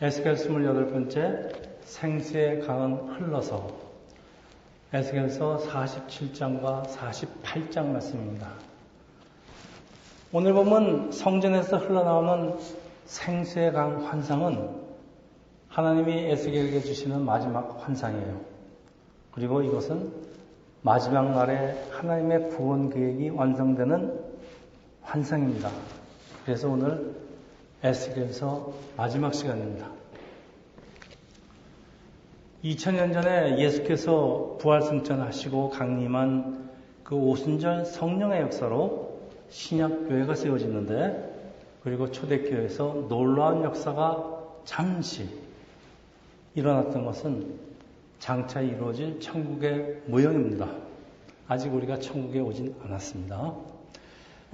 에스겔 28번째 생수의 강은 흘러서 에스겔서 47장과 48장 말씀입니다. 오늘 보면 성전에서 흘러나오는 생수의 강 환상은 하나님이 에스겔에게 주시는 마지막 환상이에요. 그리고 이것은 마지막 날에 하나님의 구원 계획이 완성되는 환상입니다. 그래서 오늘 에스겔서 마지막 시간입니다. 2000년 전에 예수께서 부활승천하시고 강림한 그 오순절 성령의 역사로 신약교회가 세워지는데, 그리고 초대교회에서 놀라운 역사가 잠시 일어났던 것은 장차 이루어질 천국의 모형입니다. 아직 우리가 천국에 오진 않았습니다.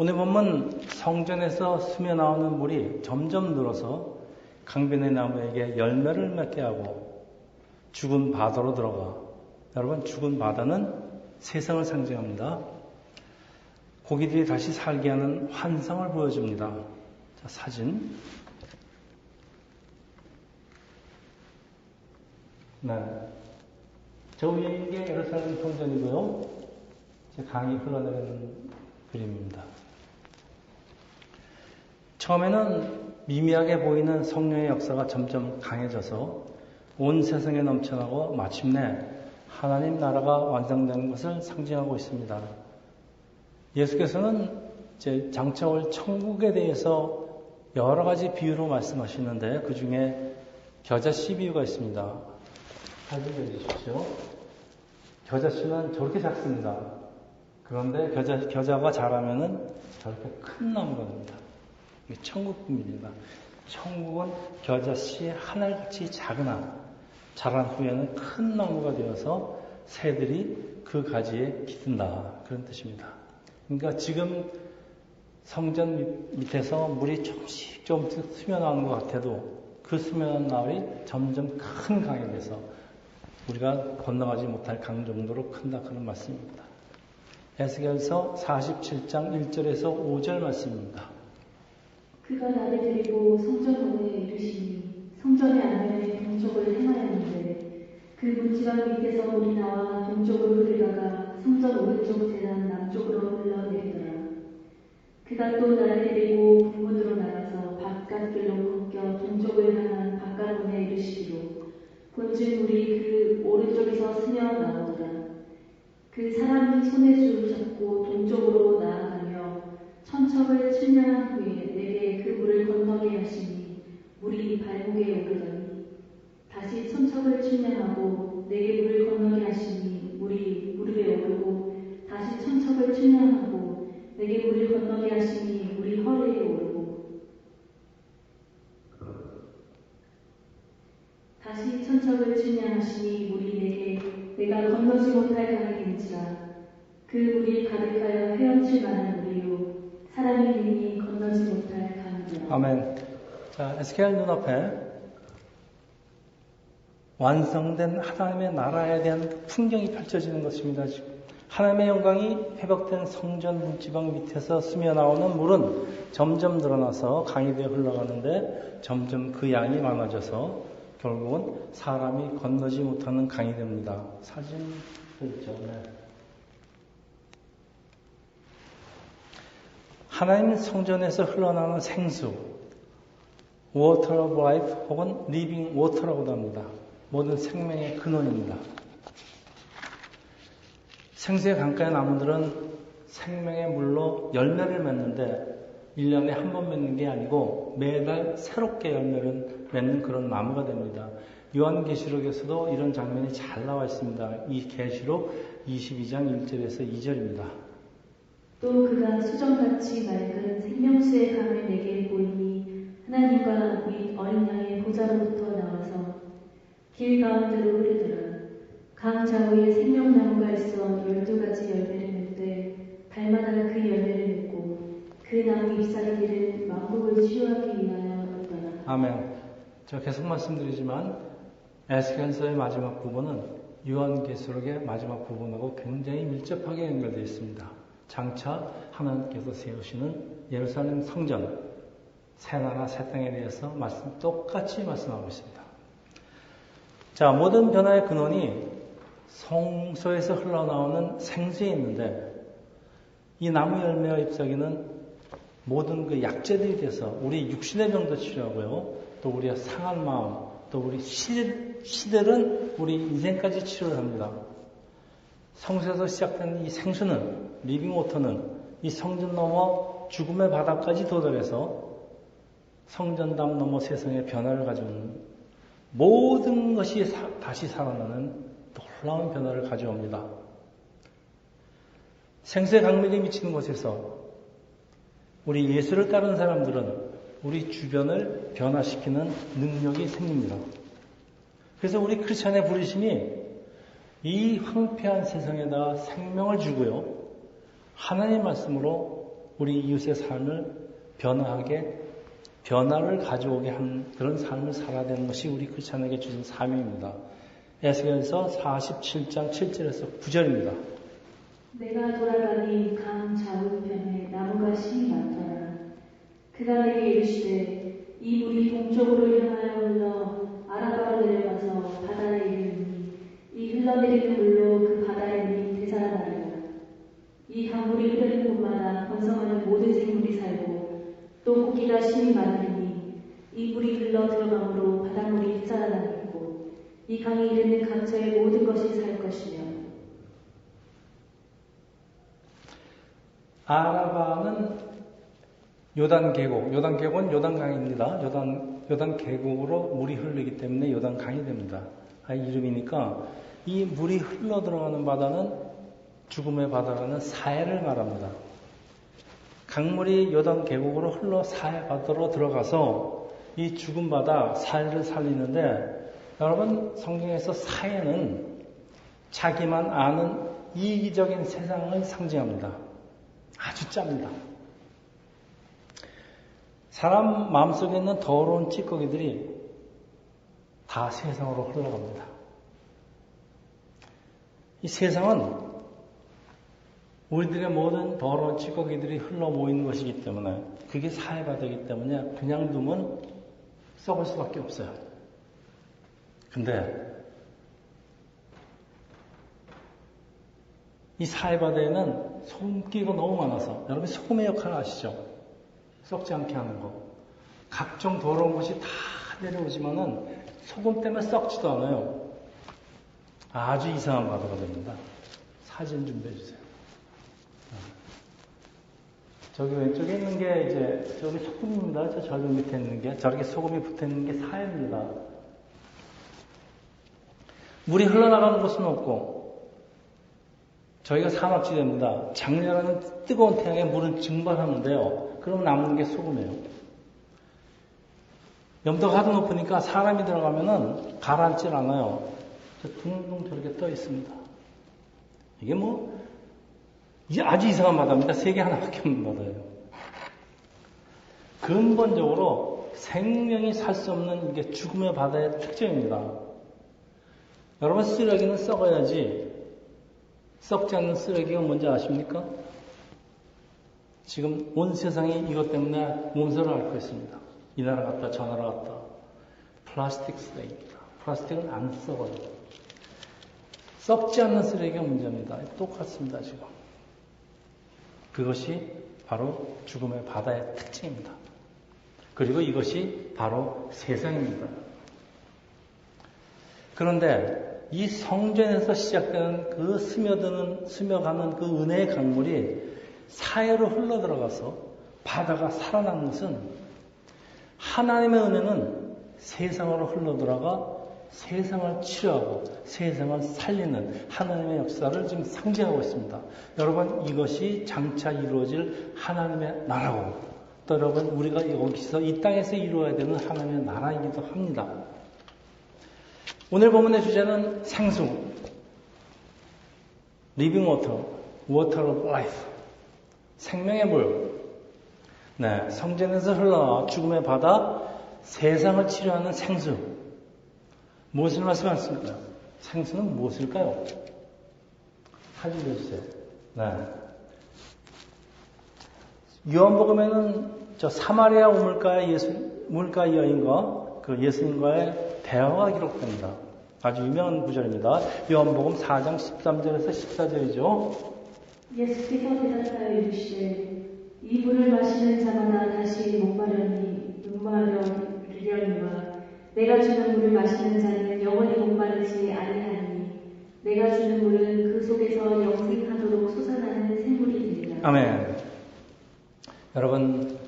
오늘 보면 성전에서 스며 나오는 물이 점점 늘어서 강변의 나무에게 열매를 맺게 하고 죽은 바다로 들어가. 여러분, 죽은 바다는 세상을 상징합니다. 고기들이 다시 살게 하는 환상을 보여줍니다. 자, 사진. 네. 저 위에 있는 게 예루살렘 성전이고요. 강이 흘러내리는 그림입니다. 처음에는 미미하게 보이는 성령의 역사가 점점 강해져서 온 세상에 넘쳐나고 마침내 하나님 나라가 완성되는 것을 상징하고 있습니다. 예수께서는 이제 장차 올 천국에 대해서 여러 가지 비유로 말씀하시는데 그 중에 겨자씨 비유가 있습니다. 사진 보여주십시오. 겨자씨는 저렇게 작습니다. 그런데 겨자가 자라면은 저렇게 큰 나무가 됩니다. 이게 천국 비밀입니다. 천국은 겨자씨 하늘같이 작으나 자란 후에는 큰 나무가 되어서 새들이 그 가지에 깃든다. 그런 뜻입니다. 그러니까 지금 성전 밑에서 물이 조금씩 스며나오는 것 같아도 그 스며나는 날이 점점 큰 강이 돼서 우리가 건너가지 못할 강 정도로 큰다. 그런 말씀입니다. 에스겔서 47장 1절에서 5절 말씀입니다. 그가 나를 데리고 성전원에 이르시니 성전의 안면에 동쪽을 행하였는데 그 문지방 밑에서 물이 나와 동쪽으로 흐르다가 성전 오른쪽 대난 남쪽으로 흘러내리더라. 그가 또 나를 데리고 북문으로 나가서 바깥길로 꺾여 동쪽을 향한 바깥문에 이르시기로 본즉 물이 그 오른쪽에서 스며 나오더라. 그 사람이 손에 줄을 잡고 동쪽으로 나아가며 천척을 측량한 후에 내게 그 물을 건너게 하시니 물이 발목에 오르더니 다시 천척을 측량하고 내게 물을 건너게 하시니 물이 무릎에 오르고 다시 천척을 측량하고 내게 물을 건너게 하시니 물이 허리에 오르고 다시 천척을 측량하시니 물이 내가 건너지 못할 강이 된지라. 그 물이 가득하여 헤엄칠 만한 물이요 사람이 능히 건너지 못할 강이라. 아멘. 자, 에스겔 눈앞에 완성된 하나님의 나라에 대한 풍경이 펼쳐지는 것입니다. 하나님의 영광이 회복된 성전 문지방 밑에서 스며 나오는 물은 점점 늘어나서 강이 되어 흘러가는데 점점 그 양이 많아져서 결국은 사람이 건너지 못하는 강이 됩니다. 사진 있죠. 네. 하나님 성전에서 흘러나오는 생수, Water of Life 혹은 Living Water라고도 합니다. 모든 생명의 근원입니다. 생수의 강가의 나무들은 생명의 물로 열매를 맺는데 1년에 한 번 맺는 게 아니고 매달 새롭게 열매를 맺는 그런 나무가 됩니다. 요한계시록에서도 이런 장면이 잘 나와 있습니다. 이 계시록 22장 1절에서 2절입니다. 또 그가 수정같이 맑은 생명수의 강을 내게 보이니 하나님과 및 어린 양의 보좌로부터 나와서 길 가운데로 흐르더라. 강 좌우에 생명나무가 있어 12가지 열매를 맺되 달마다 그 열매를 맺고 그 나무 잎사귀들은 만국을 치유하기 위하여였더라. 아멘. 제가 계속 말씀드리지만 에스겔서의 마지막 부분은 요한계시록의 마지막 부분하고 굉장히 밀접하게 연결되어 있습니다. 장차 하나님께서 세우시는 예루살렘 성전, 새나라 새 땅에 대해서 똑같이 말씀하고 있습니다. 자, 모든 변화의 근원이 성소에서 흘러나오는 생수에 있는데 이 나무 열매와 잎사귀는 모든 그 약재들이 돼서 우리 육신의 병도 치료하고요. 또 우리의 상한 마음, 또 우리 시들은 우리 인생까지 치료를 합니다. 성소에서 시작된 이 생수는, 리빙워터는 이 성전 넘어 죽음의 바닥까지 도달해서 성전당 넘어 세상의 변화를 가져오는 모든 것이 다시 살아나는 놀라운 변화를 가져옵니다. 생수의 강물이 미치는 곳에서 우리 예수를 따르는 사람들은 우리 주변을 변화시키는 능력이 생깁니다. 그래서 우리 크리스천의 부르심이 이 황폐한 세상에다 생명을 주고요. 하나님의 말씀으로 우리 이웃의 삶을 변화를 가져오게 한 그런 삶을 살아야 되는 것이 우리 크리스천에게 주신 사명입니다. 에스겔서 47장 7절에서 9절입니다. 내가 돌아가니 강 좌우편에 나무가 심이 많더라. 그가 내게 이르시되 이 물이 동쪽으로 향하여 흘러 아라바로 내려가서 바다에 이르니 이 흘러내리는 물로 그 바다의 물이 되살아나리라. 이 강물이 흐르는 곳마다 번성하는 모든 생물이 살고 또 고기가 심이 많으니 이 물이 흘러 들어가므로 바닷물이 되살아나겠고 이 강이 이르는 각처의 모든 것이 살 것이며. 아라바는 요단 계곡은 요단강입니다. 요단 계곡으로 물이 흐르기 때문에 요단강이 됩니다. 이름이니까 이 물이 흘러 들어가는 바다는 죽음의 바다라는 사해를 말합니다. 강물이 요단 계곡으로 흘러 사해 바다로 들어가서 이 죽은 바다 사해를 살리는데 여러분 성경에서 사해는 자기만 아는 이기적인 세상을 상징합니다. 아주 짭니다. 사람 마음속에 있는 더러운 찌꺼기들이 다 세상으로 흘러갑니다. 이 세상은 우리들의 모든 더러운 찌꺼기들이 흘러 모이는 것이기 때문에 그게 사회바다이기 때문에 그냥 두면 썩을 수밖에 없어요. 근데 이 사회바다에는 소금기가 너무 많아서 여러분 소금의 역할을 아시죠? 썩지 않게 하는 거. 각종 더러운 것이 다 내려오지만은 소금 때문에 썩지도 않아요. 아주 이상한 바다가 됩니다. 사진 준비해 주세요. 저기 왼쪽에 있는 게 이제 저기 소금입니다. 저기 밑에 있는 게 저렇게 소금이 붙어 있는 게 사해입니다. 물이 흘러나가는 곳은 없고 저희가 산업지대입니다. 장렬하는 뜨거운 태양에 물은 증발하는데요. 그럼 남는 게 소금이에요. 염도가 하도 높으니까 사람이 들어가면은 가라앉질 않아요. 둥둥 저렇게 떠 있습니다. 이게 아주 이상한 바다입니다. 세계 하나밖에 없는 바다예요. 근본적으로 생명이 살 수 없는 이게 죽음의 바다의 특징입니다. 여러분 쓰레기는 썩어야지. 썩지 않는 쓰레기가 뭔지 아십니까? 지금 온 세상이 이것 때문에 몸살을 앓고 있습니다. 이 나라 갔다 저 나라 갔다. 플라스틱 쓰레기입니다. 플라스틱은 안 썩어요. 썩지 않는 쓰레기가 문제입니다. 똑같습니다, 지금. 그것이 바로 죽음의 바다의 특징입니다. 그리고 이것이 바로 세상입니다. 그런데 이 성전에서 시작되는 그 스며가는 그 은혜의 강물이 사해로 흘러 들어가서 바다가 살아나는 것은 하나님의 은혜는 세상으로 흘러 들어가 세상을 치료하고 세상을 살리는 하나님의 역사를 지금 상징하고 있습니다. 여러분 이것이 장차 이루어질 하나님의 나라고 또 여러분 우리가 여기서 이 땅에서 이루어야 되는 하나님의 나라이기도 합니다. 오늘 본문의 주제는 생수, living water, water of life, 생명의 물. 네, 성전에서 흘러 죽음의 바다, 세상을 치료하는 생수. 무엇을 말씀하십니까? 생수는 무엇일까요? 사진 해주세요. 네. 요한복음에는 저 사마리아 우물가 여인과 그 예수님과의 대화가 기록됩니다. 아주 유명한 구절입니다. 요한복음 4장 13절에서 14절이죠. 예수께서 대답하여 이르시되 이 물을 마시는 자마다 다시 목마르려니와 내가 주는 물을 마시는 자는 영원히 목마르지 아니하니 내가 주는 물은 그 속에서 영생하도록 솟아나는 샘물이 되리라. 아멘. 여러분,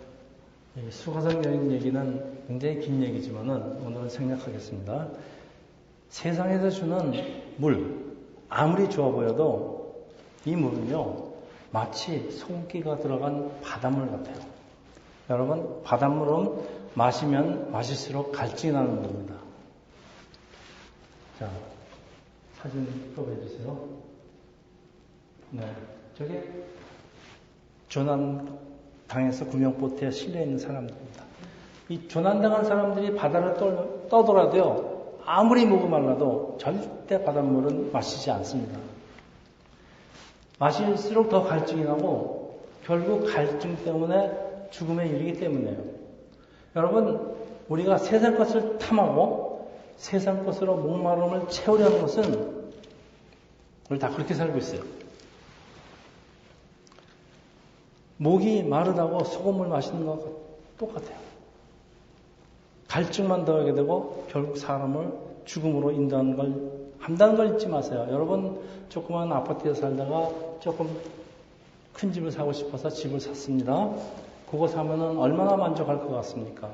수가성 여인 얘기는 굉장히 긴 얘기지만은 오늘은 생략하겠습니다. 세상에서 주는 물, 아무리 좋아 보여도 이 물은요, 마치 손기가 들어간 바닷물 같아요. 여러분, 바닷물은 마시면 마실수록 갈증이 나는 겁니다. 자, 사진 펴보여주세요. 네, 저게 조난당해서 구명보트에 실려있는 사람들입니다. 이 조난당한 사람들이 바다를 떠돌아도요, 아무리 목이 말라도 절대 바닷물은 마시지 않습니다. 마실수록 더 갈증이 나고 결국 갈증 때문에 죽음에 이르기 때문에요. 여러분, 우리가 세상 것을 탐하고 세상 것으로 목마름을 채우려는 것은 우리 다 그렇게 살고 있어요. 목이 마르다고 소금물 마시는 것과 똑같아요. 갈증만 더하게 되고 결국 사람을 죽음으로 한다는 걸 잊지 마세요. 여러분, 조그만 아파트에 살다가 조금 큰 집을 사고 싶어서 집을 샀습니다. 그거 사면은 얼마나 만족할 것 같습니까?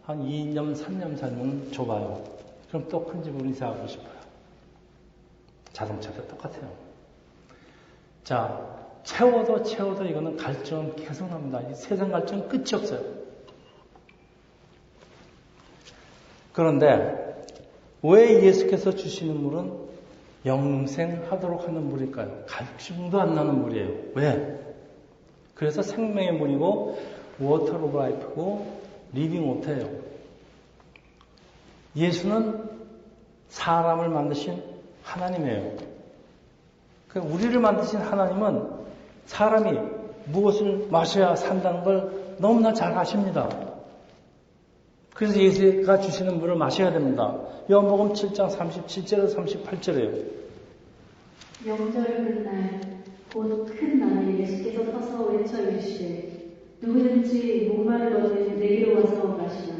한 2년, 3년 살면 좁아요. 그럼 또 큰 집으로 이사하고 싶어요. 자동차도 똑같아요. 자, 채워도 이거는 갈증은 계속 납니다. 이 세상 갈증은 끝이 없어요. 그런데 왜 예수께서 주시는 물은 영생하도록 하는 물일까요? 갈증도 안 나는 물이에요. 왜? 그래서 생명의 물이고 워터 오브 라이프고 리빙 워터예요. 예수는 사람을 만드신 하나님이에요. 우리를 만드신 하나님은 사람이 무엇을 마셔야 산다는 걸 너무나 잘 아십니다. 그래서 예수가 주시는 물을 마셔야 됩니다. 요한복음 7장 37절에서 38절이에요. 명절 끝날 곧 큰 날에 예수께서 서서 외쳐 이르시되 누구든지 목마르거든 내게로 와서 마시라.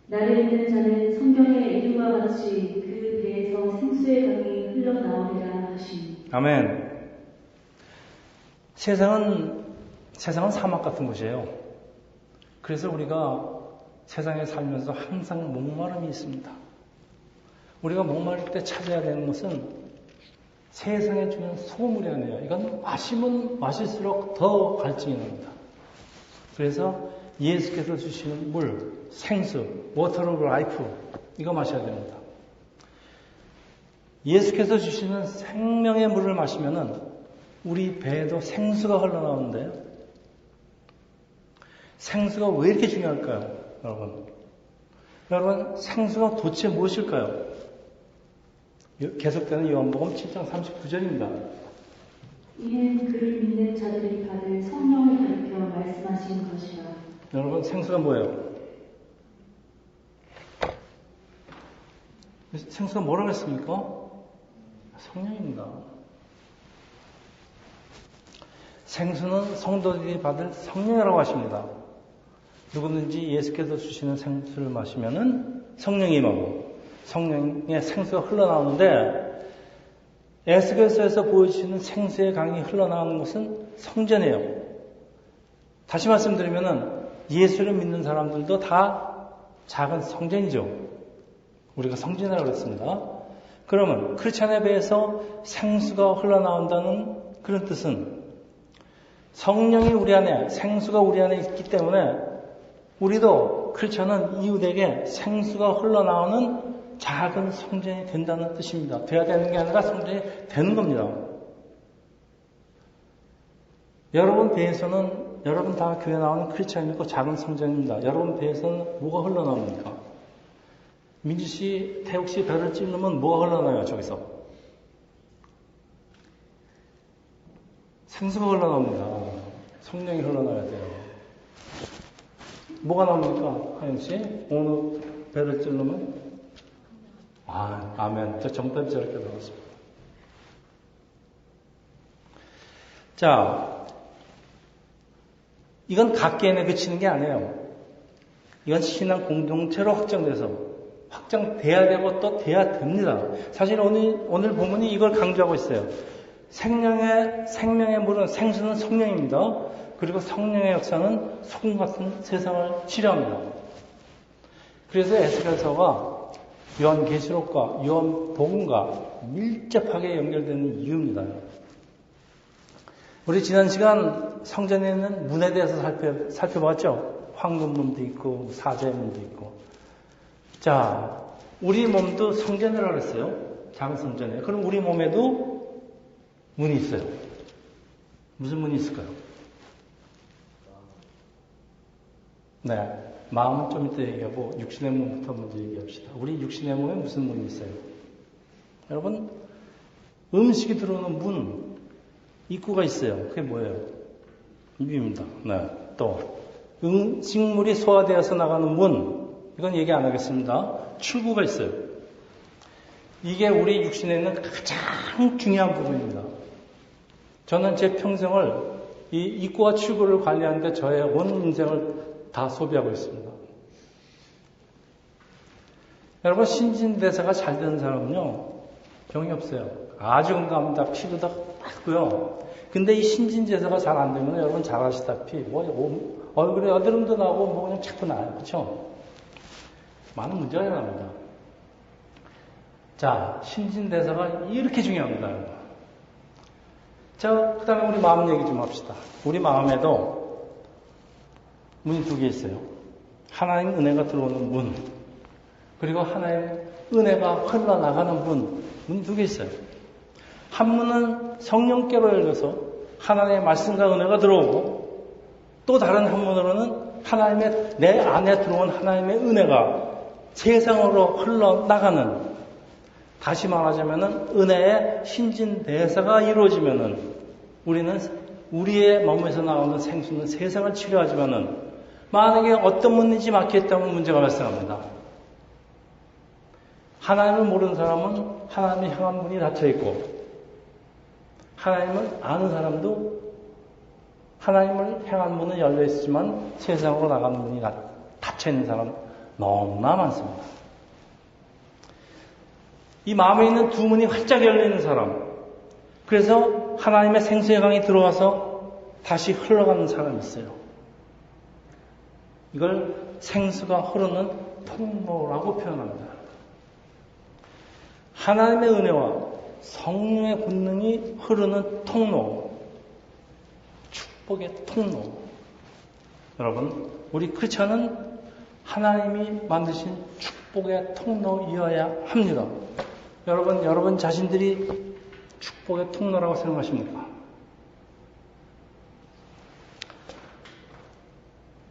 나를 믿는 자는 성경의 이름과 같이 그 배에서 생수의 강이 흘러나오리라 하시니. 아멘. 세상은 사막 같은 곳이에요. 그래서 우리가 세상에 살면서 항상 목마름이 있습니다. 우리가 목마를 때 찾아야 되는 것은 세상에 주는 소금물이 아니에요. 이건 마시면 마실수록 더 갈증이 납니다. 그래서 예수께서 주시는 물, 생수, 워터 오브 라이프, 이거 마셔야 됩니다. 예수께서 주시는 생명의 물을 마시면은 우리 배에도 생수가 흘러나오는데요. 생수가 왜 이렇게 중요할까요, 여러분? 여러분, 생수가 도대체 무엇일까요? 계속되는 요한복음 7장 39절입니다. 이는 그를 믿는 자들이 받을 성령을 가리켜 말씀하신 것이라. 여러분, 생수가 뭐예요? 생수가 뭐라고 했습니까? 성령입니다. 생수는 성도들이 받을 성령이라고 하십니다. 누구든지 예수께서 주시는 생수를 마시면은 성령이 임하고 성령의 생수가 흘러나오는데, 에스겔서에서 보여주시는 생수의 강이 흘러나오는 것은 성전이에요. 다시 말씀드리면은 예수를 믿는 사람들도 다 작은 성전이죠. 우리가 성전이라고 그랬습니다. 그러면 크리스찬의 배에서 생수가 흘러나온다는 그런 뜻은 성령이 우리 안에, 생수가 우리 안에 있기 때문에 우리도 크리스찬은 이웃에게 생수가 흘러나오는 작은 성전이 된다는 뜻입니다. 돼야 되는 게 아니라 성전이 되는 겁니다. 여러분 배에서는, 여러분 다 교회 나오는 크리스찬이고 작은 성전입니다. 여러분 배에서는 뭐가 흘러나옵니까? 민주씨, 태욱씨 배를 찌르면 뭐가 흘러나와요, 저기서? 생수가 흘러나옵니다. 성령이 흘러나와야 돼요. 뭐가 나옵니까? 하영씨? 어느 배를 찔러면? 아멘. 저 정답이 저렇게 나왔습니다. 자, 이건 각개인에 그치는 게 아니에요. 이건 신앙 공동체로 확정돼야 되고 또 돼야 됩니다. 사실 오늘 본문이 이걸 강조하고 있어요. 생명의 물은 생수는 성령입니다. 그리고 성령의 역사는 소금 같은 세상을 치료합니다. 그래서 에스겔서가 요한계시록과 요한복음과 밀접하게 연결되는 이유입니다. 우리 지난 시간 성전에 있는 문에 대해서 살펴봤죠. 황금문도 있고 사제문도 있고. 자, 우리 몸도 성전이라고 그랬어요. 작은 성전에. 그럼 우리 몸에도 문이 있어요. 무슨 문이 있을까요? 네, 마음은 좀 이따 얘기하고 육신의 몸부터 먼저 얘기합시다. 우리 육신의 몸에 무슨 문이 있어요? 여러분, 음식이 들어오는 문, 입구가 있어요. 그게 뭐예요? 입입니다. 네, 또 음식물이 소화되어서 나가는 문, 이건 얘기 안 하겠습니다. 출구가 있어요. 이게 우리 육신에 있는 가장 중요한 부분입니다. 저는 제 평생을 이 입구와 출구를 관리하는데 저의 온 인생을 다 소비하고 있습니다. 여러분, 신진대사가 잘 되는 사람은요, 병이 없어요. 아주 건강합니다. 피도 다 맑고요. 근데 이 신진대사가 잘 안 되면 여러분 잘 아시다시피 얼굴에 여드름도 나고 뭐 그냥 자꾸 나요. 그렇죠? 많은 문제가 일어납니다. 자, 신진대사가 이렇게 중요합니다. 자, 그 다음에 우리 마음 얘기 좀 합시다. 우리 마음에도 문이 두 개 있어요. 하나님 은혜가 들어오는 문, 그리고 하나님 은혜가 흘러나가는 문이 두 개 있어요. 한 문은 성령께로 열려서 하나님의 말씀과 은혜가 들어오고, 또 다른 한 문으로는 하나님의 내 안에 들어온 하나님의 은혜가 세상으로 흘러나가는, 다시 말하자면 은혜의 신진대사가 이루어지면은 우리는 우리의 몸에서 나오는 생수는 세상을 치료하지만은 만약에 어떤 문인지 막혔다면 문제가 발생합니다. 하나님을 모르는 사람은 하나님을 향한 문이 닫혀있고, 하나님을 아는 사람도 하나님을 향한 문은 열려있지만 세상으로 나가는 문이 닫혀있는 사람 너무나 많습니다. 이 마음에 있는 두 문이 활짝 열려있는 사람, 그래서 하나님의 생수의 강이 들어와서 다시 흘러가는 사람이 있어요. 이걸 생수가 흐르는 통로라고 표현합니다. 하나님의 은혜와 성령의 권능이 흐르는 통로, 축복의 통로. 여러분, 우리 크리스천은 하나님이 만드신 축복의 통로이어야 합니다. 여러분 자신들이 축복의 통로라고 생각하십니까?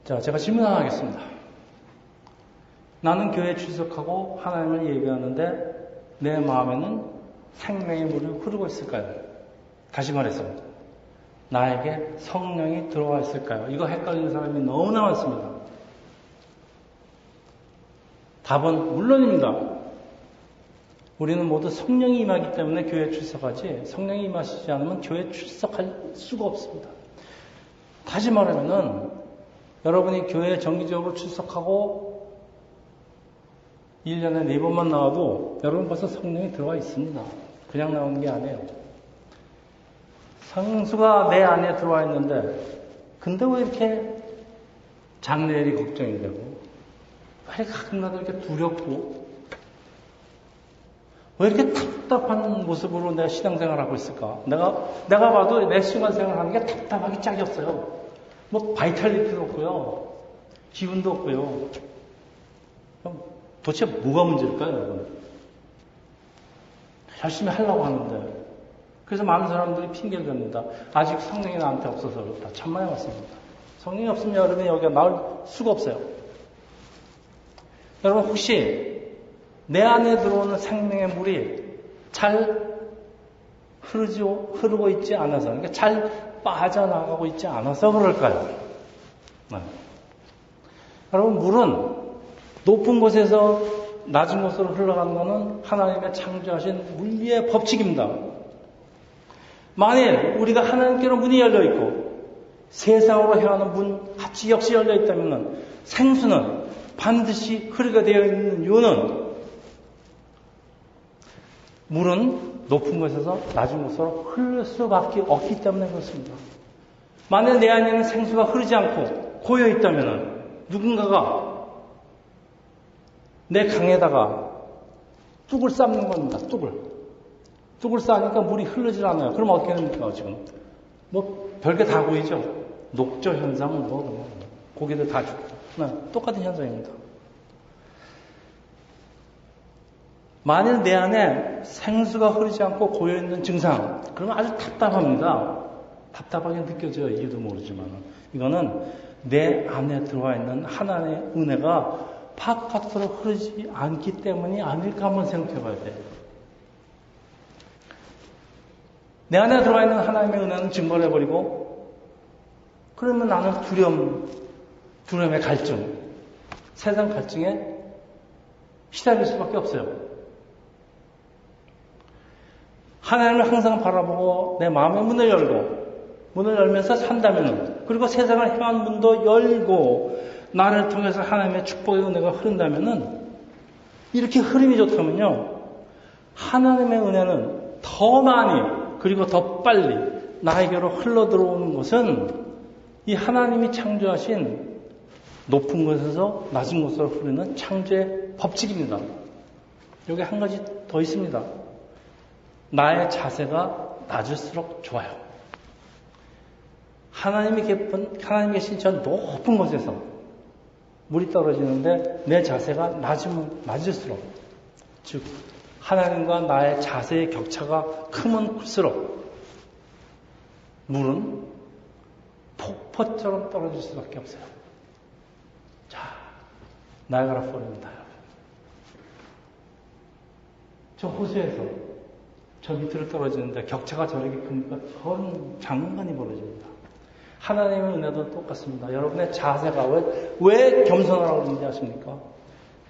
자, 제가 질문 하나 하겠습니다. 나는 교회에 출석하고 하나님을 예배하는데 내 마음에는 생명의 물이 흐르고 있을까요? 다시 말해서 나에게 성령이 들어와 있을까요? 이거 헷갈리는 사람이 너무나 많습니다. 답은 물론입니다. 우리는 모두 성령이 임하기 때문에 교회에 출석하지, 성령이 임하시지 않으면 교회에 출석할 수가 없습니다. 다시 말하면은 여러분이 교회에 정기적으로 출석하고 1년에 4번만 나와도 여러분 벌써 성령이 들어와 있습니다. 그냥 나오는 게 아니에요. 성수가 내 안에 들어와 있는데, 근데 왜 이렇게 장래일이 걱정이 되고, 왜 가끔가다 이렇게 두렵고, 왜 이렇게 답답한 모습으로 내가 신앙생활을 하고 있을까? 내가 봐도 내 신앙생활을 하는 게 답답하기 짝이 없어요. 뭐 바이탈리티도 없고요, 기운도 없고요. 그럼 도대체 뭐가 문제일까요, 여러분? 열심히 하려고 하는데. 그래서 많은 사람들이 핑계를 댑니다. 아직 성령이 나한테 없어서 그렇다. 천만에 맞습니다. 성령이 없으면 여러분이 여기가 나올 수가 없어요. 여러분, 혹시 내 안에 들어오는 생명의 물이 잘 흐르고 있지 않아서, 그러니까 잘 빠져나가고 있지 않아서 그럴까요? 네. 여러분, 물은 높은 곳에서 낮은 곳으로 흘러가는 것은 하나님의 창조하신 물리의 법칙입니다. 만일 우리가 하나님께로 문이 열려 있고 세상으로 향하는 문 같이 역시 열려 있다면 생수는 반드시 흐르게 되어 있는 이유는 물은 높은 곳에서 낮은 곳으로 흐를 수밖에 없기 때문에 그렇습니다. 만일 내 안에는 생수가 흐르지 않고 고여 있다면 누군가가 내 강에다가 뚝을 쌓는 겁니다. 뚝을 쌓으니까 물이 흐르질 않아요. 그럼 어떻게 됩니까, 지금? 별게 다 보이죠? 녹조 현상은 고기들 다 죽고. 똑같은 현상입니다. 만일 내 안에 생수가 흐르지 않고 고여있는 증상, 그러면 아주 답답합니다. 답답하게 느껴져요. 이유도 모르지만. 이거는 내 안에 들어와 있는 하나님의 은혜가 바깥으로 흐르지 않기 때문이 아닐까 한번 생각해 봐야 돼요. 내 안에 들어와 있는 하나님의 은혜는 증거를 해버리고, 그러면 나는 두려움의 갈증, 세상 갈증에 시달릴 수밖에 없어요. 하나님을 항상 바라보고 내 마음의 문을 열면서 산다면, 그리고 세상을 향한 문도 열고 나를 통해서 하나님의 축복의 은혜가 흐른다면, 이렇게 흐름이 좋다면요, 하나님의 은혜는 더 많이 그리고 더 빨리 나에게로 흘러 들어오는 것은 이 하나님이 창조하신 높은 곳에서 낮은 곳으로 흐르는 창조의 법칙입니다. 여기 한 가지 더 있습니다. 나의 자세가 낮을수록 좋아요. 하나님이 계신 저 높은 곳에서 물이 떨어지는데 내 자세가 낮을수록, 즉 하나님과 나의 자세의 격차가 크면 클수록 물은 폭포처럼 떨어질 수밖에 없어요. 자, 나이아가라 폴입니다. 저 호수에서 저 밑으로 떨어지는데 격차가 저렇게 크니까 전 장관이 벌어집니다. 하나님의 은혜도 똑같습니다. 여러분의 자세가 왜 겸손하라고 그러는지 아십니까?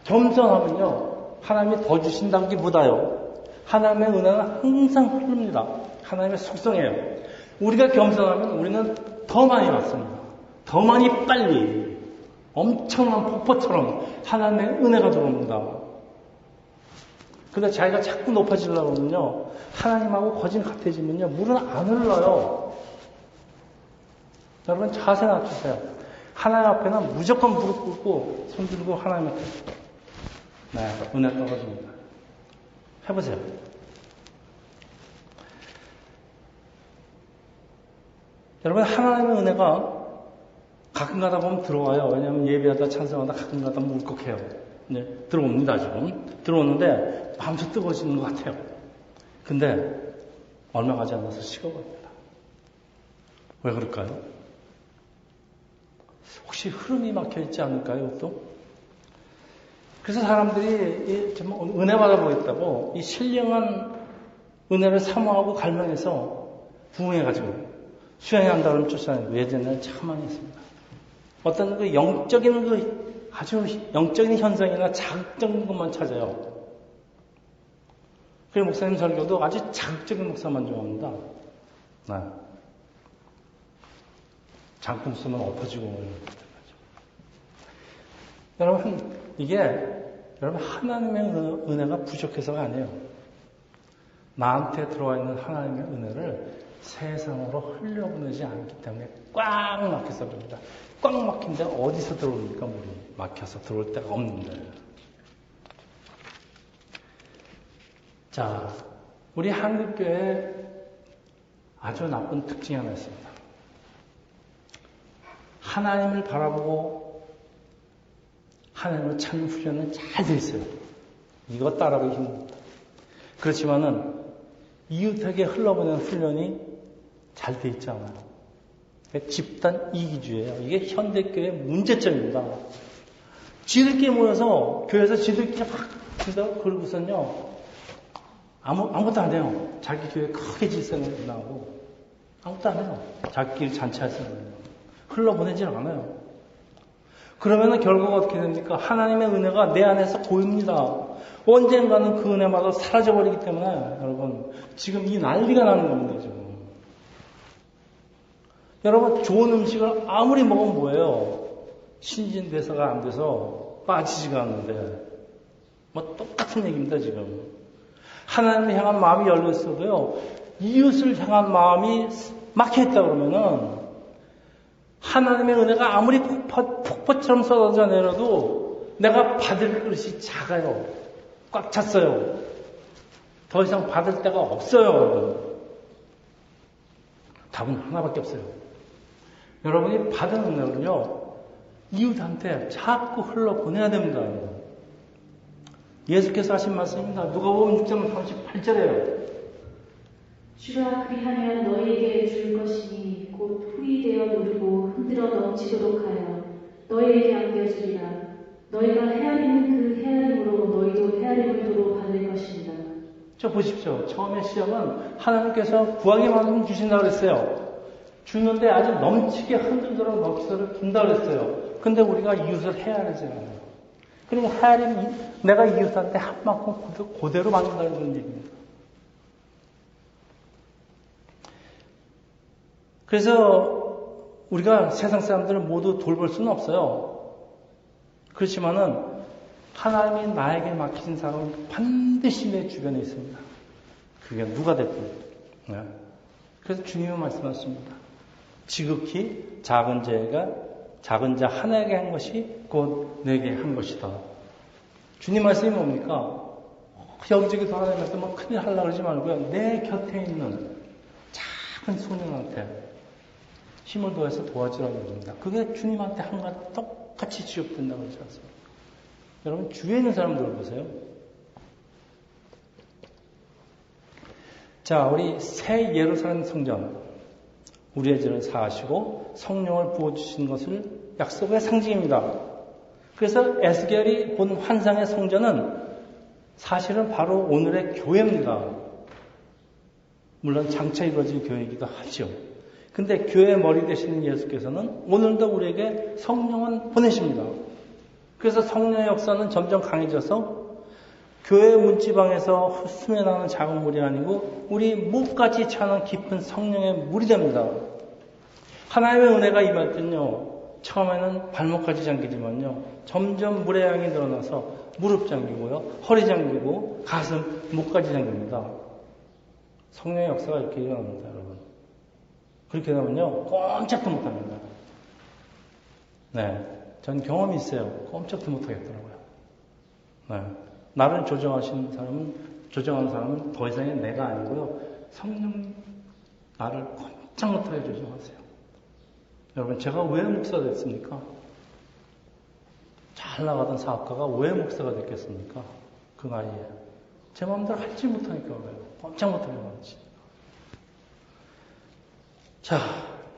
겸손하면요, 하나님이 더 주신다는 게 보다요, 하나님의 은혜는 항상 흐릅니다. 하나님의 속성이에요. 우리가 겸손하면 우리는 더 많이 받습니다. 더 많이 빨리 엄청난 폭포처럼 하나님의 은혜가 들어옵니다. 근데 자기가 자꾸 높아지려고 하면요, 하나님하고 거진 같아지면요, 물은 안 흘러요. 여러분, 자세 낮추세요. 하나님 앞에는 무조건 무릎 꿇고 손 들고 하나님 앞에, 은혜 떨어집니다. 해보세요. 여러분, 하나님의 은혜가 가끔 가다 보면 들어와요. 왜냐하면 예배하다 찬송하다 가끔 가다 보면 울컥해요. 네, 들어옵니다, 지금. 들어오는데 마음속 뜨거워지는 것 같아요. 근데 얼마 가지 않아서 식어버립니다. 왜 그럴까요? 혹시 흐름이 막혀 있지 않을까요, 또? 그래서 사람들이 은혜 받아보겠다고 이 신령한 은혜를 사모하고 갈망해서 부흥해가지고 수양해야 한다는 쫓아내고 예전에는 참 많이 했습니다. 어떤 아주 영적인 현상이나 자극적인 것만 찾아요. 그래서 목사님 설교도 아주 자극적인 목사만 좋아합니다. 장금 쓰면 엎어지고. 여러분, 여러분, 하나님의 은혜가 부족해서가 아니에요. 나한테 들어와 있는 하나님의 은혜를 세상으로 흘려보내지 않기 때문에 꽉 막혀서 그럽니다. 꽉 막힌데 어디서 들어옵니까? 물이 막혀서 들어올 데가 없는데. 자, 우리 한국교회에 아주 나쁜 특징이 하나 있습니다. 하나님을 바라보고 하나님을 찾는 훈련은 잘 돼 있어요. 이거 따라가기 힘듭니다. 그렇지만은 이웃에게 흘러보내는 훈련이 잘 돼 있지 않아요. 집단 이기주의예요. 이게 현대교회의 문제점입니다. 지들끼리 모여서 교회에서 지들끼리 막 그러고선요, 아무것도 안 해요. 자기 교회 크게 질서는 나오고 아무것도 안 해요. 자기끼리 잔치할 생각은 흘러보내질 않아요. 그러면은 결과가 어떻게 됩니까? 하나님의 은혜가 내 안에서 보입니다. 언젠가는 그 은혜마저 사라져버리기 때문에 여러분 지금 이 난리가 나는 겁니다. 지금. 여러분 좋은 음식을 아무리 먹으면 뭐예요? 신진대사가 안 돼서 빠지지가 않는데 뭐 똑같은 얘기입니다. 지금. 하나님을 향한 마음이 열렸어도요. 이웃을 향한 마음이 막혀있다 그러면은 하나님의 은혜가 아무리 폭포처럼 쏟아져 내려도 내가 받을 그릇이 작아요. 꽉 찼어요. 더 이상 받을 데가 없어요. 여러분. 답은 하나밖에 없어요. 여러분이 받은 은혜를요. 이웃한테 자꾸 흘러보내야 됩니다. 여러분. 예수께서 하신 말씀입니다. 누가복음 6장 38절에요. 주가 그리하면 너희에게 줄 것이니 곧 풀이 되어 누르고 흔들어 넘치도록 하여 너희에게 안겨주리라. 너희가 헤아리는 그 헤아림으로 너희도 헤아림을 도로 받을 것입니다. 저 보십시오. 처음에 시험은 하나님께서 구하기만 주신다고 그랬어요. 주는데 아주 넘치게 흔들도록 넘치도록 준다고 그랬어요. 근데 우리가 이웃을 헤아리지 않아요. 그러니까 헤아림, 내가 이웃한테 한 만큼 그대로 받는다는 그런 얘기입니다. 그래서 우리가 세상 사람들을 모두 돌볼 수는 없어요. 그렇지만은 하나님이 나에게 맡기신 사람은 반드시 내 주변에 있습니다. 그게 누가 됐든. 네. 그래서 주님은 말씀하십니다. 지극히 작은 자 하나에게 한 것이 곧 내게 한 것이다. 주님 말씀이 뭡니까? 여기저기 돌아다니면서 뭐 큰일 하려고 그러지 말고요. 내 곁에 있는 작은 소년한테 힘을 더해서 도와주라고 합니다. 그게 주님한테 한 가지 똑같이 지급된다고 그러지 않습니까? 여러분 주위에 있는 사람들 보세요. 자, 우리 새 예루살렘 성전 우리의 죄를 사하시고 성령을 부어주신 것을 약속의 상징입니다. 그래서 에스겔이 본 환상의 성전은 사실은 바로 오늘의 교회입니다. 물론 장차 이루어진 교회이기도 하죠. 근데 교회의 머리 되시는 예수께서는 오늘도 우리에게 성령을 보내십니다. 그래서 성령의 역사는 점점 강해져서 교회 문지방에서 스며나는 작은 물이 아니고 우리 목까지 차는 깊은 성령의 물이 됩니다. 하나님의 은혜가 임할 때는요. 처음에는 발목까지 잠기지만요. 점점 물의 양이 늘어나서 무릎 잠기고요. 허리 잠기고 가슴, 목까지 잠깁니다. 성령의 역사가 이렇게 일어납니다. 여러분. 그렇게 되면요. 꼼짝도 못합니다. 네. 전 경험이 있어요. 꼼짝도 못하겠더라고요. 네. 나를 조정하는 사람은 더 이상의 내가 아니고요. 성령 나를 꼼짝 못하게 조정하세요. 여러분, 제가 왜 목사가 됐습니까? 잘 나가던 사업가가 왜 목사가 됐겠습니까? 그 나이에. 제 마음대로 할지 못하니까 그래요. 꼼짝 못하게 하지. 자,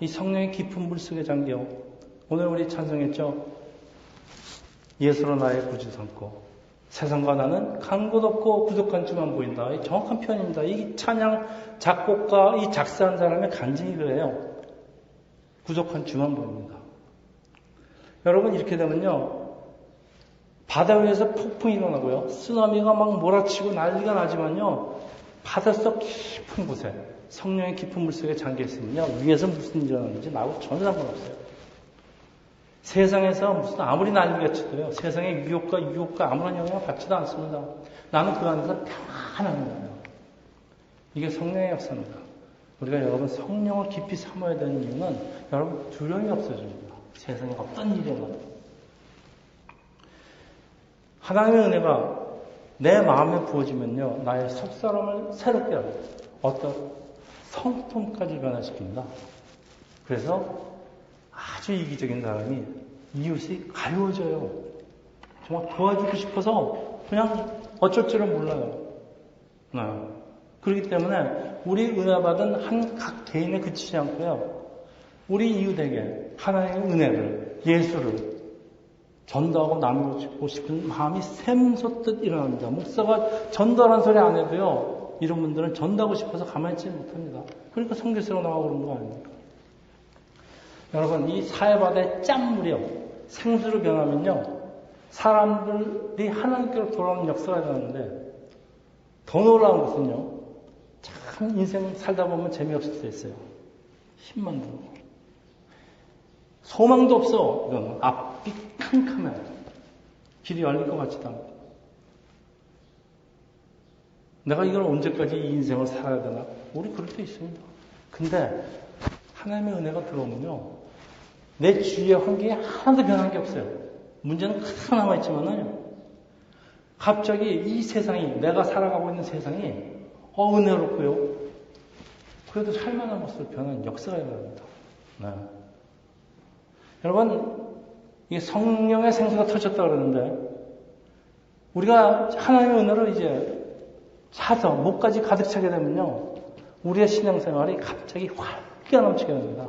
이 성령의 깊은 물속에 잠겨. 오늘 우리 찬송했죠? 예수로 나의 구주 삼고 세상과 나는 간 곳 없고 부족한 주만 보인다. 이 정확한 표현입니다. 이 찬양 작곡가, 이 작사한 사람의 간증이 그래요. 부족한 주만 보입니다. 여러분 이렇게 되면요. 바다 위에서 폭풍이 일어나고요. 쓰나미가 막 몰아치고 난리가 나지만요. 바닷속 깊은 곳에 성령의 깊은 물속에 잠겨 있으면요. 위에서 무슨 일이 일어나는지 나하고 전혀 상관없어요. 세상에서 무슨 아무리 난리가 쳐도요. 세상의 유혹과 아무런 영향을 받지도 않습니다. 나는 그 안에서 평안한 거예요. 이게 성령의 역사입니다. 우리가 여러분 성령을 깊이 삼아야 되는 이유는 여러분 두려움이 없어집니다. 세상에 어떤 일이 일어나도. 하나님의 은혜가 내 마음에 부어지면요. 나의 속사람을 새롭게 하고 어떤 성품까지 변화시킵니다. 그래서 아주 이기적인 사람이 이웃이 가려워져요. 정말 도와주고 싶어서 그냥 어쩔 줄은 몰라요. 그렇기 때문에 우리 은혜받은 한 각 개인에 그치지 않고요. 우리 이웃에게 하나님의 은혜를, 예수를 전도하고 나누고 싶은 마음이 샘솟듯 일어납니다. 목사가 전도하라는 소리 안 해도요. 이런 분들은 전도하고 싶어서 가만히 있지 못합니다. 그러니까 성교사로 나가고 그런 거 아닙니까? 여러분 이 사해바다의 짠물이요. 생수로 변하면요, 사람들이 하나님께로 돌아오는 역사가 일어나는데, 더 놀라운 것은요, 참 인생 살다 보면 재미없을 때 있어요. 힘만 들고. 소망도 없어. 이건 앞이 캄캄해. 길이 열릴 것 같지도 않고. 내가 이걸 언제까지 이 인생을 살아야 되나? 우리 그럴 때 있습니다. 근데 하나님의 은혜가 들어오면요, 내 주위의 환경이 하나도 변한 게 없어요. 문제는 그대로 남아있지만은 갑자기 이 세상이, 내가 살아가고 있는 세상이 은혜롭고요, 그래도 살만한 것으로 변한 역사가 일어납니다. 네. 여러분, 이게 성령의 생수가 터졌다 그러는데, 우리가 하나님의 은혜를 이제 차서 목까지 가득 차게 되면요, 우리의 신앙생활이 갑자기 활기가 넘치게 됩니다.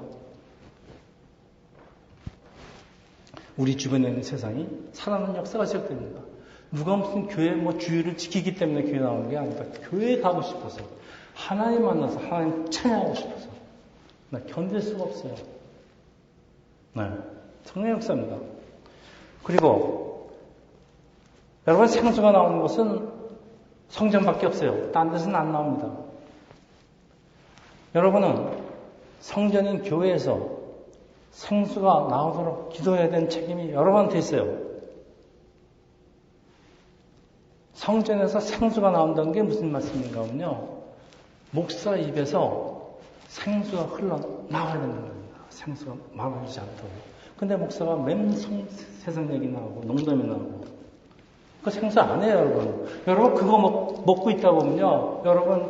우리 주변에 있는 세상이 살아나는 역사가 시작됩니다. 누가 무슨 교회 주의를 지키기 때문에 교회 나오는 게 아니라 교회에 가고 싶어서, 하나님 만나서 하나님 찬양하고 싶어서, 견딜 수가 없어요. 네, 성령의 역사입니다. 그리고 여러분, 생수가 나오는 것은 성전밖에 없어요. 딴 데서는 안 나옵니다. 여러분은 성전인 교회에서 생수가 나오도록 기도해야 되는 책임이 여러분한테 있어요. 성전에서 생수가 나온다는 게 무슨 말씀인가 하면요, 목사 입에서 생수가 흘러나와야 된다는 겁니다. 생수가 말하지 않도록. 근데 목사가 맨손 세상 얘기 나오고 농담이 나오고, 그 생수 안 해요, 여러분. 여러분 그거 먹고 있다 보면요, 여러분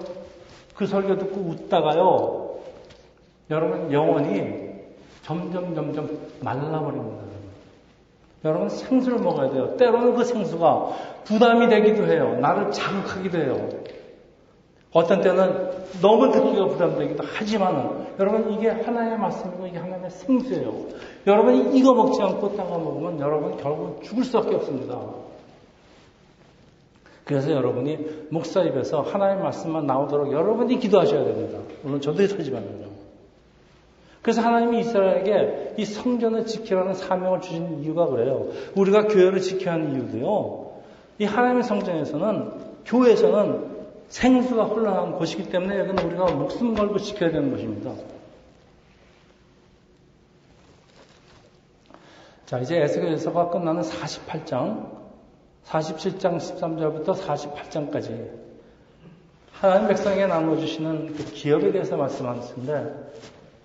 그 설교 듣고 웃다가요, 여러분 영혼이 점점 말라버립니다. 여러분 생수를 먹어야 돼요. 때로는 그 생수가 부담이 되기도 해요. 나를 자극하기도 해요. 어떤 때는 너무 듣기가 부담되기도 하지만, 여러분 이게 하나님의 말씀이고 이게 하나님의 생수예요. 여러분이 이거 먹지 않고 딴 거 먹으면 여러분 결국 죽을 수밖에 없습니다. 그래서 여러분이 목사 입에서 하나님의 말씀만 나오도록 여러분이 기도하셔야 됩니다. 물론 저도 하지만요. 그래서 하나님이 이스라엘에게 이 성전을 지키라는 사명을 주신 이유가 그래요. 우리가 교회를 지켜야 하는 이유도요, 이 하나님의 성전에서는, 교회에서는 생수가 흘러나오는 곳이기 때문에 여기는 우리가 목숨 걸고 지켜야 되는 것입니다. 자, 이제 에스겔서가 끝나는 47장 13절부터 48장까지 하나님 백성에게 나눠주시는 그 기업에 대해서 말씀하셨는데,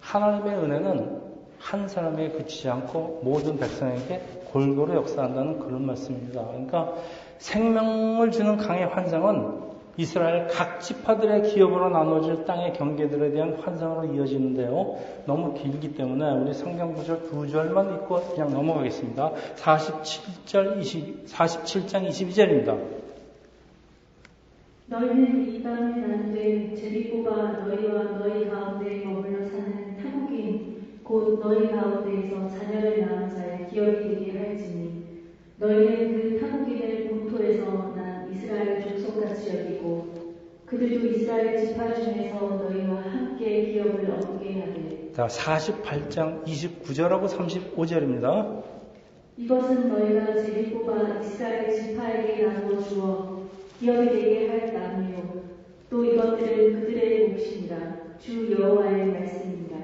하나님의 은혜는 한 사람에게 그치지 않고 모든 백성에게 골고루 역사한다는 그런 말씀입니다. 그러니까 생명을 주는 강의 환상은 이스라엘 각 지파들의 기업으로 나눠질 땅의 경계들에 대한 환상으로 이어지는데요, 너무 길기 때문에 우리 성경 구절 2절만 읽고 그냥 넘어가겠습니다. 47장 22절입니다. 너희는 이 땅에 나는데 제비 뽑아 너희와 너희 가운데 머물러 사는 타국인 곧 너희 가운데에서 자녀를 낳은 자의 기업이 되게 할지니, 너희는 그 타국인을 본토에서 난 이스라엘 족속같이 여기고 그들도 이스라엘 지파 중에서 너희와 함께 기업을 얻게 하되. 자, 48장 29절하고 35절입니다. 이것은 너희가 제비 뽑아 이스라엘 지파에게 나누어 주어 기업이 되게 할 땅이요, 또 이것들은 그들의 몫이니라. 주 여호와의 말씀입니다.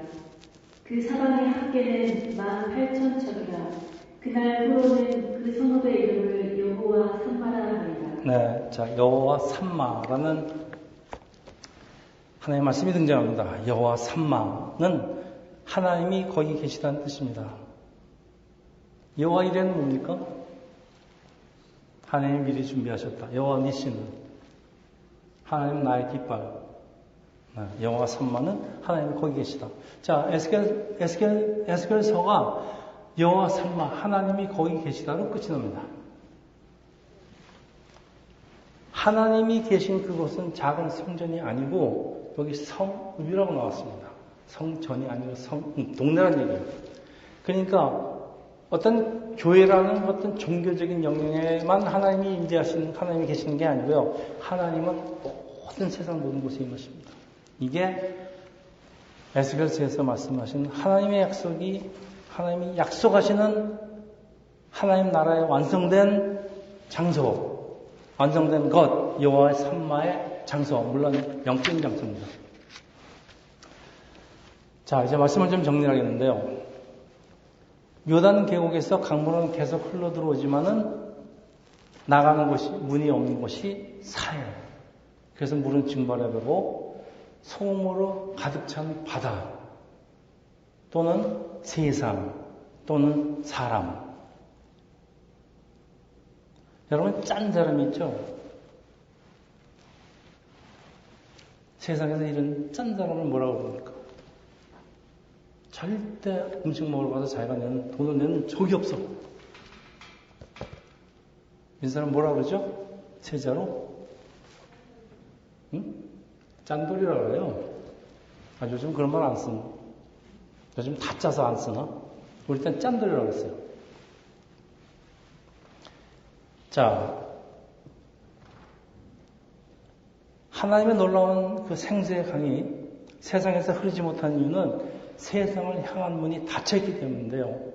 그 사방의 합계는 18,000척이라. 그날 후로는 그 성읍의 이름을 여호와 삼마라 하리라. 네, 자, 여호와 삼마라는 하나님의 말씀이 등장합니다. 여호와 삼마는 하나님이 거기 계시다는 뜻입니다. 여호와 이레는 뭡니까? 하나님이 미리 준비하셨다. 여호와 니시는 하나님 나의 깃발. 여호와 삼마는 하나님이 거기 계시다. 자, 에스겔서가 여호와 삼마, 하나님이 거기 계시다로 끝이 납니다. 하나님이 계신 그곳은 작은 성전이 아니고 여기 성읍이라고 나왔습니다. 성전이 아니라 동네란 얘기예요. 그러니까 어떤 교회라는 어떤 종교적인 영역에만 하나님이 임재하시는, 하나님이 계시는 게 아니고요, 하나님은 모든 세상 모든 곳에 임하십니다. 이게 에스겔서에서 말씀하신 하나님의 약속이, 하나님이 약속하시는 하나님 나라의 완성된 장소, 완성된 것, 여호와의 산마의 장소, 물론 영적인 장소입니다. 자, 이제 말씀을 좀 정리하겠는데요. 요단 계곡에서 강물은 계속 흘러 들어오지만은 나가는 곳이, 문이 없는 곳이 사해요. 그래서 물은 증발해되고 소음으로 가득 찬 바다 또는 세상 또는 사람. 여러분 짠 사람이 있죠? 세상에서 이런 짠 사람을 뭐라고 그럽니까? 절대 음식 먹으러 가서 자기가 내는 돈을 내는 적이 없어. 이 사람 뭐라 그러죠? 세자로? 응? 짠돌이라 그래요. 아, 요즘 그런 말 안 쓰나? 요즘 다 짜서 안 쓰나? 우리 땐 짠돌이라고 그랬어요. 자, 하나님의 놀라운 그 생수의 강이 세상에서 흐르지 못한 이유는 세상을 향한 문이 닫혀있기 때문인데요.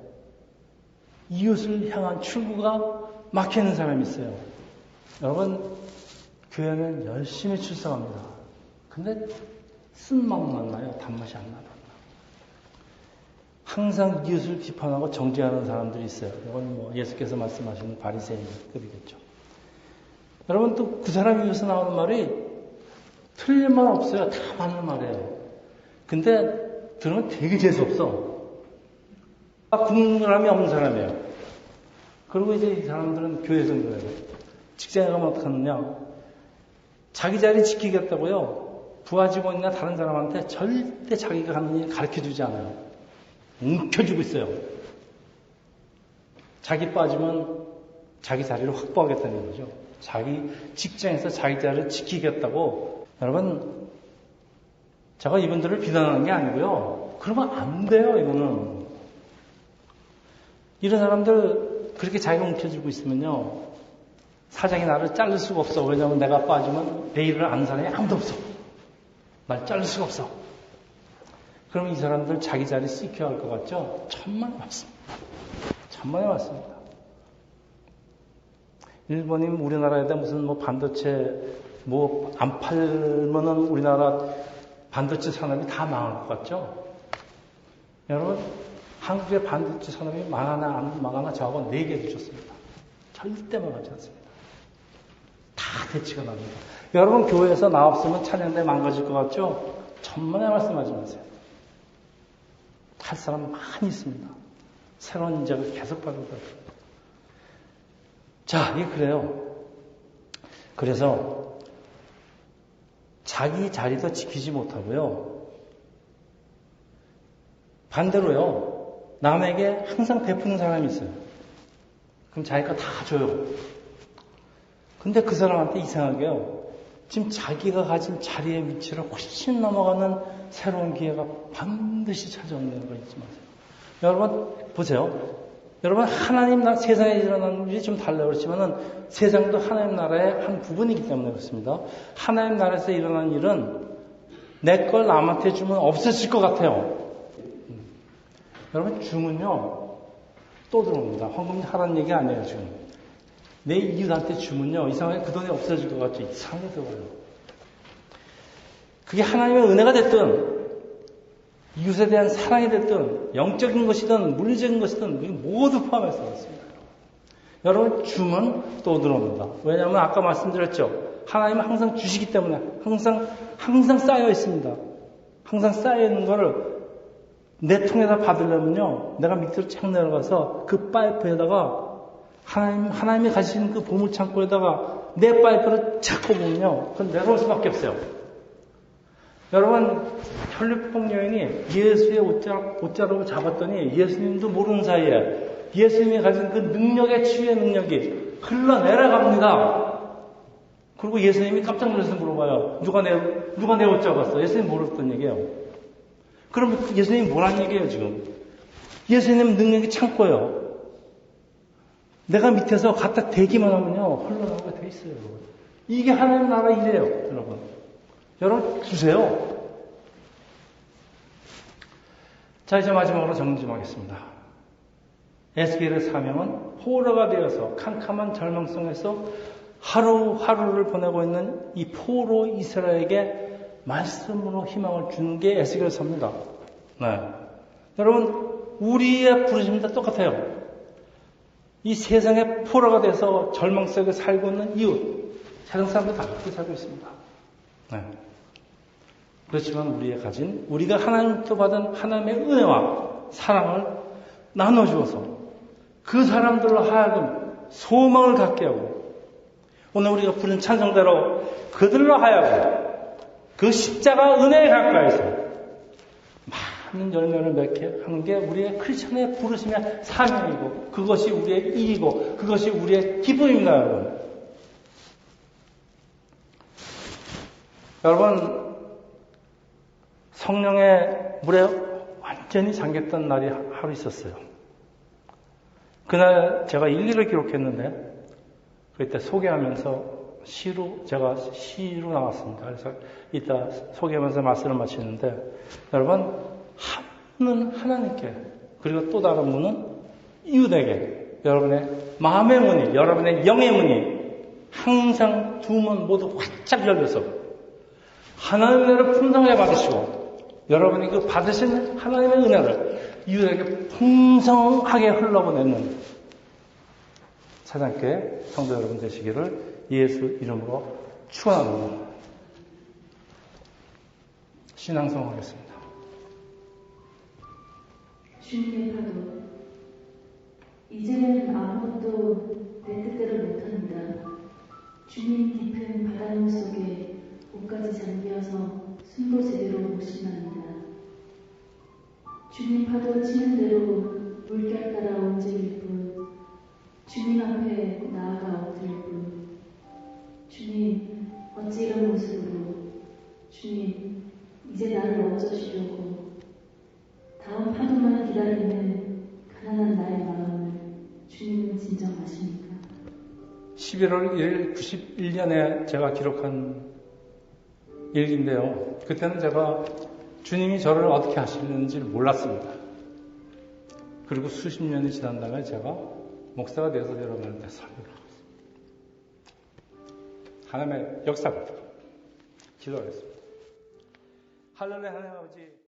이웃을 향한 출구가 막히는 사람이 있어요. 여러분, 교회는 열심히 출석합니다. 근데 쓴맛만 나요. 단맛이 안 나요. 항상 이웃을 비판하고 정죄하는 사람들이 있어요. 이건 뭐 예수께서 말씀하시는 바리새인급이겠죠. 여러분 또 그 사람 위해서 나오는 말이 틀린 말 없어요. 다 맞는 말이에요. 근데 들으면 되게 재수없어. 국물함이 없는 사람이에요. 그리고 이제 이 사람들은 교회에서 그래요. 직장에 가면 어떡하느냐. 자기 자리 지키겠다고요. 부하 직원이나 다른 사람한테 절대 자기가 하는 일 가르쳐주지 않아요. 움켜쥐고 있어요. 자기 빠지면 자기 자리를 확보하겠다는 거죠. 자기 직장에서 자기 자리를 지키겠다고. 여러분, 제가 이분들을 비난하는 게 아니고요. 그러면 안 돼요, 이거는. 이런 사람들 그렇게 자기가 움켜쥐고 있으면요. 사장이 나를 자를 수가 없어. 왜냐하면 내가 빠지면 내 일을 아는 사람이 아무도 없어. 날 자를 수가 없어. 그럼 이 사람들 자기 자리 지켜야 할 것 같죠? 천만에 맞습니다. 천만에 맞습니다. 일본이 우리나라에다 무슨 뭐 반도체 뭐 안 팔면은 우리나라 반도체 산업이 다 망할 것 같죠? 여러분, 한국의 반도체 산업이 망하나 안 망하나 저하고 4개 주셨습니다. 절대 망하지 않습니다. 다 대치가 납니다. 여러분, 교회에서 나 없으면 찬양대 망가질 것 같죠? 천만에 말씀하지 마세요. 할 사람 많이 있습니다. 새로운 인재가 계속 받을 거예요. 자, 이게 그래요. 그래서 자기 자리도 지키지 못하고요. 반대로요. 남에게 항상 베푸는 사람이 있어요. 그럼 자기가 다 줘요. 근데 그 사람한테 이상하게요. 지금 자기가 가진 자리의 위치를 훨씬 넘어가는 새로운 기회가 반드시 찾아오는 거 잊지 마세요. 여러분 보세요. 여러분 하나님 나라 세상에 일어나는 일이 좀 달라요. 그렇지만은 세상도 하나님 나라의 한 부분이기 때문에 그렇습니다. 하나님 나라에서 일어나는 일은 내 걸 남한테 주면 없어질 것 같아요. 여러분 주면요 또 들어옵니다. 황금 하라는 얘기 아니에요 지금. 내 이웃한테 주면요 이상하게 그 돈이 없어질 것 같죠. 이상하게 들어와요. 그게 하나님의 은혜가 됐든 이웃에 대한 사랑이 됐든 영적인 것이든 물리적인 것이든 모두 포함해서 그렇습니다. 여러분 주면 또 들어옵니다. 왜냐하면 아까 말씀드렸죠. 하나님은 항상 주시기 때문에 항상 쌓여 있습니다. 항상 쌓여 있는 거를 내 통에다 받으려면요 내가 밑으로 쫙 내려가서 그 파이프에다가 하나님이 가시는 그 보물 창고에다가 내 파이프를 찾고 보면요 그건 내려올 수밖에 없어요. 여러분, 혈류폭 여인이 예수의 옷자락을 잡았더니 예수님도 모르는 사이에 예수님이 가진 그 능력의 치유의 능력이 흘러내려갑니다. 그리고 예수님이 깜짝 놀라서 물어봐요. 누가 내 옷 잡았어? 예수님 모르던 얘기예요. 그럼 예수님이 뭐라는 얘기예요, 지금? 예수님 능력이 창고예요. 내가 밑에서 갖다 대기만 하면요, 흘러나오게 돼 있어요. 이게 하나님 나라 일이에요, 여러분. 여러분 주세요. 자 이제 마지막으로 정리 좀 하겠습니다. 에스겔의 사명은 포로가 되어서 캄캄한 절망성에서 하루하루를 보내고 있는 이 포로 이스라엘에게 말씀으로 희망을 주는 게 에스겔서입니다. 네. 여러분, 우리의 부르심이 다 똑같아요. 이 세상의 포로가 돼서 절망 속에 살고 있는 이웃, 세상 사람들 다 그렇게 살고 있습니다. 네. 그렇지만 우리가 하나님부터 받은 하나님의 은혜와 사랑을 나눠주어서 그 사람들로 하여금 소망을 갖게 하고 오늘 우리가 부른 찬송대로 그들로 하여금 그 십자가 은혜에 가까이서 많은 열매를 맺게 하는 게 우리의 크리스천의 부르심의 사명이고 그것이 우리의 일이고 그것이 우리의 기쁨입니다, 여러분. 여러분, 성령의 물에 완전히 잠겼던 날이 하루 있었어요. 그날 제가 일기를 기록했는데 그때 소개하면서 제가 시로 나왔습니다. 그래서 이따 소개하면서 말씀을 마치는데 여러분, 한 분은 하나님께 그리고 또 다른 분은 이웃에게 여러분의 마음의 문이, 여러분의 영의 문이 항상 두 문 모두 활짝 열려서 하나님의 은혜를 풍성하게 받으시고 여러분이 그 받으신 하나님의 은혜를 이웃에게 풍성하게 흘러보내는 찬양교회 성도 여러분 되시기를 예수 이름으로 축원합니다. 신앙송하겠습니다. 주님의 파도, 이제는 아무것도 내 뜻대로 못합니다. 주님 깊은 바닷물 속에 옷까지 잠겨서 숨도 제대로 못 쉰답니다. 주님 파도 치는 대로 물결 따라 움직일 뿐, 주님 앞에 나아가 엎드릴 뿐, 주님 어찌 이런 모습으로, 주님 이제 나를 얹어주려고 다음 파도만 기다리는 가난한 나의 마음을 주님은 진정 아십니까? 11월 1일 91년에 제가 기록한 일기인데요. 그때는 제가 주님이 저를 어떻게 하시는지 몰랐습니다. 그리고 수십 년이 지난 다음에 제가 목사가 되어서 여러분한테 설교를 하고 있습니다. 하나님의 역사입니다. 기도하겠습니다. 할렐루야. 하나님 아버지.